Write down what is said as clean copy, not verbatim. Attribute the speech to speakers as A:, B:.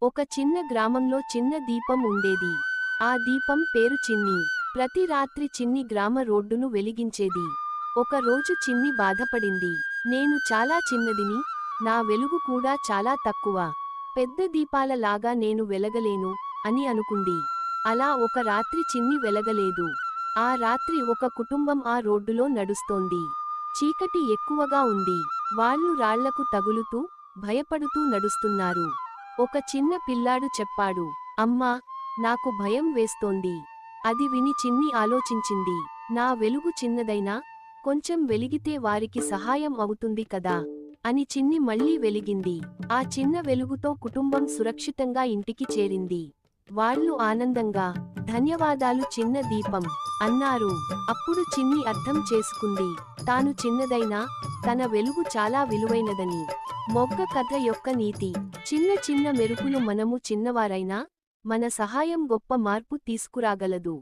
A: ఒక చిన్న గ్రామంలో చిన్న దీపం ఉండేది. ఆ దీపం పేరు చిన్ని. ప్రతి రాత్రి చిన్ని గ్రామ రోడ్డును వెలిగించేది. ఒక రోజు చిన్ని బాధపడింది. నేను చాలా చిన్నదిని, నా వెలుగు కూడా చాలా తక్కువ. పెద్ద దీపాల లాగా నేను వెలగలేను అని అనుకుంది. అలా ఒక రాత్రి చిన్ని వెలగలేదు. ఆ రాత్రి ఒక కుటుంబం ఆ రోడ్డులో నడుస్తోంది. చీకటి ఎక్కువగా ఉంది. వాళ్ళు రాళ్లకు తగులుతూ, భయపడుతూ నడుస్తున్నారు. ఒక చిన్న పిల్లాడు చెప్పాడు, అమ్మా, నాకు భయం వేస్తోంది. అది విని చిన్ని ఆలోచించింది. నా వెలుగు చిన్నదైనా, కొంచెం వెలిగితే వారికి సహాయం అవుతుంది కదా అని చిన్ని మళ్లీ వెలిగింది. ఆ చిన్న వెలుగుతో కుటుంబం సురక్షితంగా ఇంటికి చేరింది. వాళ్ళు ఆనందంగా, ధన్యవాదాలు చిన్న దీపం అన్నారు. అప్పుడు చిన్ని అర్థం చేసుకుంది, తాను చిన్నదైనా, తన వెలుగు చాలా విలువైనదని. మొగ్గ కథ యొక్క నీతి: చిన్న చిన్న మెరుపులు, మనము చిన్నవారైనా, మన సహాయం గొప్ప మార్పు తీసుకురాగలదు.